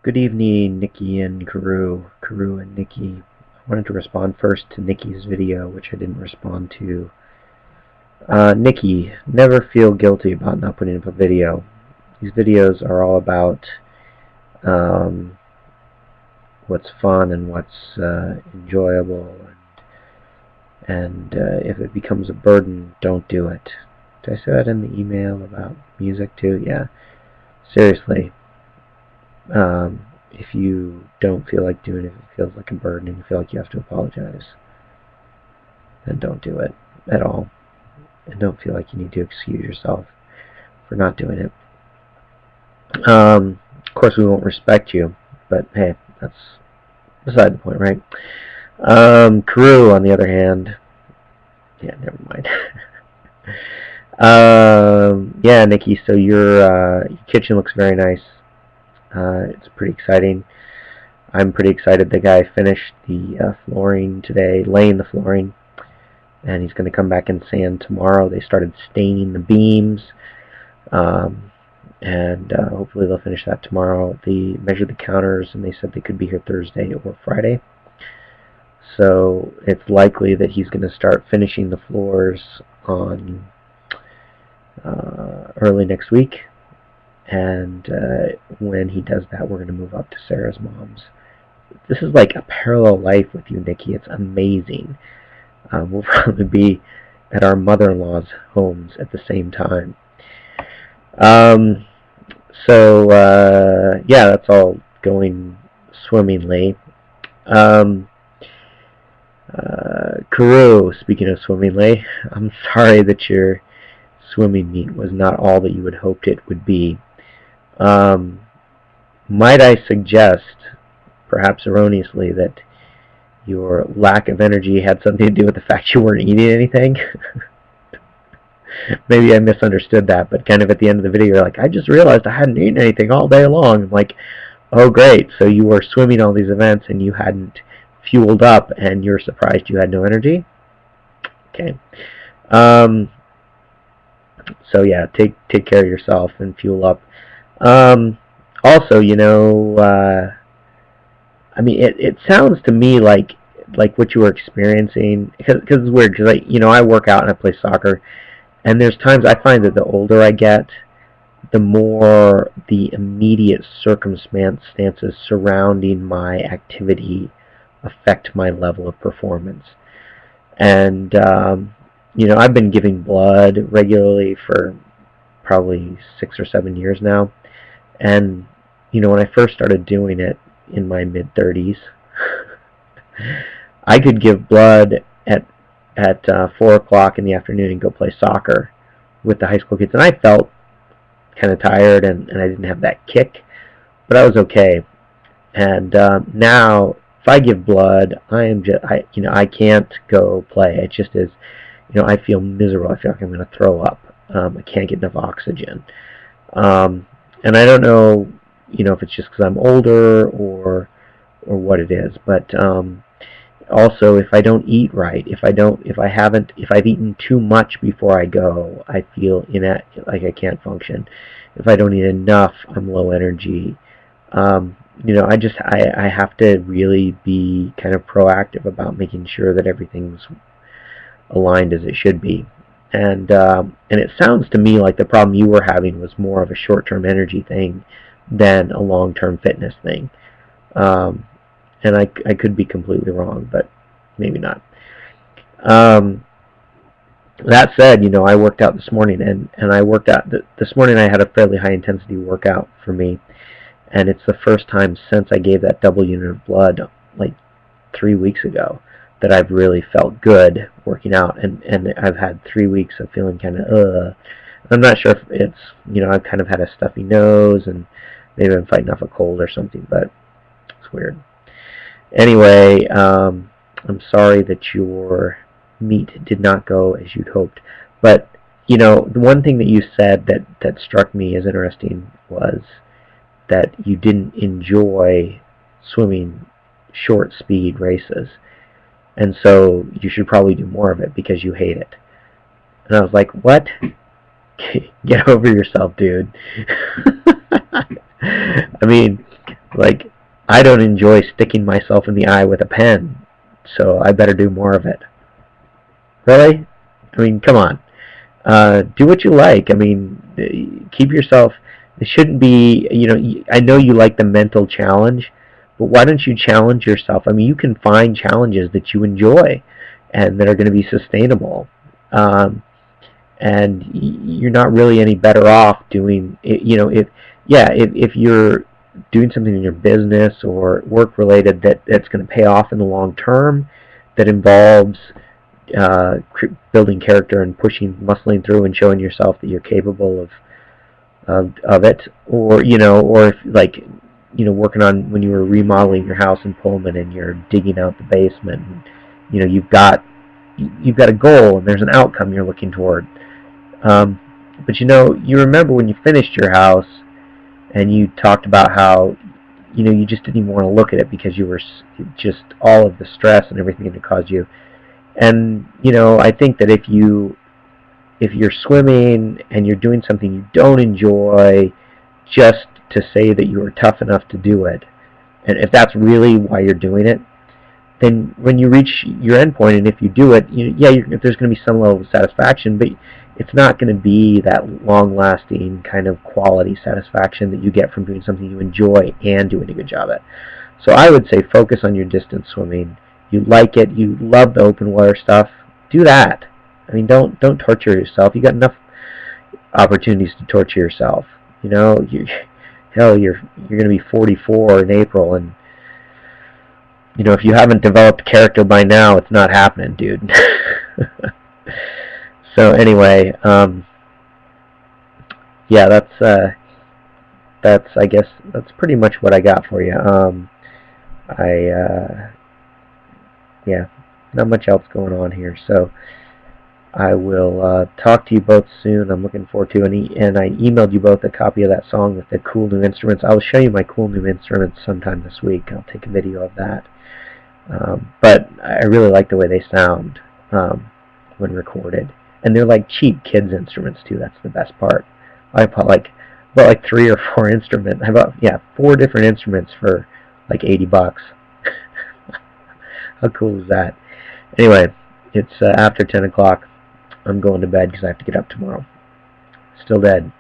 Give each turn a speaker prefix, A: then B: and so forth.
A: Good evening, Nikki and Karu and Nikki. I wanted to respond first to Nikki's video, which I didn't respond to. Nikki, never feel guilty about not putting up a video. These videos are all about what's fun and what's enjoyable, and if it becomes a burden, don't do it. Did I say that in the email about music too? Yeah. Seriously. If you don't feel like doing it, if it feels like a burden and you feel like you have to apologize, then don't do it at all. And don't feel like you need to excuse yourself for not doing it. Of course, we won't respect you, but hey, that's beside the point, right? Karu, on the other hand, yeah, never mind. Yeah, Nikki, so your kitchen looks very nice. It's pretty exciting. I'm pretty excited. The guy finished the flooring today, laying the flooring, and he's going to come back and sand tomorrow. They started staining the beams, and hopefully they'll finish that tomorrow. They measured the counters, and they said they could be here Thursday or Friday. So it's likely that he's going to start finishing the floors on early next week. And when he does that, we're going to move up to Sarah's mom's. This is like a parallel life with you, Nikki. It's amazing. We'll probably be at our mother-in-law's homes at the same time. Yeah, that's all going swimmingly. Karu, speaking of swimmingly, I'm sorry that your swimming meet was not all that you had hoped it would be. Might I suggest, perhaps erroneously, that your lack of energy had something to do with the fact you weren't eating anything? Maybe I misunderstood that, but kind of at the end of the video, you're like, I just realized I hadn't eaten anything all day long. I'm like, oh great, so you were swimming all these events and you hadn't fueled up and you're surprised you had no energy? Okay. So yeah, take care of yourself and fuel up. Also, you know, I mean, it sounds to me like what you were experiencing, because it's weird, because I work out and I play soccer, and there's times I find that the older I get, the more the immediate circumstances surrounding my activity affect my level of performance. And I've been giving blood regularly for probably 6 or 7 years now, and when I first started doing it in my mid-30s, I could give blood at 4 o'clock in the afternoon and go play soccer with the high school kids, and I felt kind of tired and I didn't have that kick, but I was okay. And now, if I give blood, I can't go play. It just is, I feel miserable. I feel like I'm going to throw up. I can't get enough oxygen. And I don't know, if it's just because I'm older or what it is, but also if I don't eat right, if I've eaten too much before I go, I feel like I can't function. If I don't eat enough, I'm low energy. I have to really be kind of proactive about making sure that everything's aligned as it should be. And it sounds to me like the problem you were having was more of a short-term energy thing than a long-term fitness thing. And I could be completely wrong, but maybe not. That said, I worked out this morning, and I worked out this morning. I had a fairly high-intensity workout for me, and it's the first time since I gave that double unit of blood like 3 weeks ago that I've really felt good working out, and I've had 3 weeks of feeling kind of I'm not sure if it's, I've kind of had a stuffy nose, and maybe I'm fighting off a cold or something, but it's weird. Anyway, I'm sorry that your meet did not go as you'd hoped, but the one thing that you said that struck me as interesting was that you didn't enjoy swimming short speed races, and so you should probably do more of it because you hate it. And I was like, what? Get over yourself, dude. I mean, Like, I don't enjoy sticking myself in the eye with a pen, so I better do more of it. Really? I mean, come on. Do what you like. I mean, keep yourself. It shouldn't be, I know you like the mental challenge, but why don't you challenge yourself? I mean, you can find challenges that you enjoy and that are going to be sustainable. And you're not really any better off doing it. If you're doing something in your business or work related that's going to pay off in the long term, that involves building character and muscling through and showing yourself that you're capable of it, or if, like, working on when you were remodeling your house in Pullman and you're digging out the basement, and you've got a goal and there's an outcome you're looking toward. But you remember when you finished your house and you talked about how you just didn't even want to look at it because you were just all of the stress and everything it caused you. And I think that if you're swimming and you're doing something you don't enjoy just to say that you are tough enough to do it, and if that's really why you're doing it, then when you reach your end point, and if you do it, there's going to be some level of satisfaction, but it's not going to be that long-lasting kind of quality satisfaction that you get from doing something you enjoy and doing a good job at. So I would say focus on your distance swimming. You like it, you love the open water stuff, do that. I mean, don't torture yourself. You got enough opportunities to torture yourself. Hell, you're going to be 44 in April, and if you haven't developed character by now, it's not happening, dude. So anyway, yeah, I guess that's pretty much what I got for you. Yeah, not much else going on here. So I will talk to you both soon. I'm looking forward to it. And I emailed you both a copy of that song with the cool new instruments. I'll show you my cool new instruments sometime this week. I'll take a video of that. But I really like the way they sound when recorded. And they're like cheap kids instruments too. That's the best part. I bought like 3 or 4 instruments. I bought 4 different instruments for like $80. How cool is that? Anyway, it's after 10 o'clock. I'm going to bed because I have to get up tomorrow. Still dead.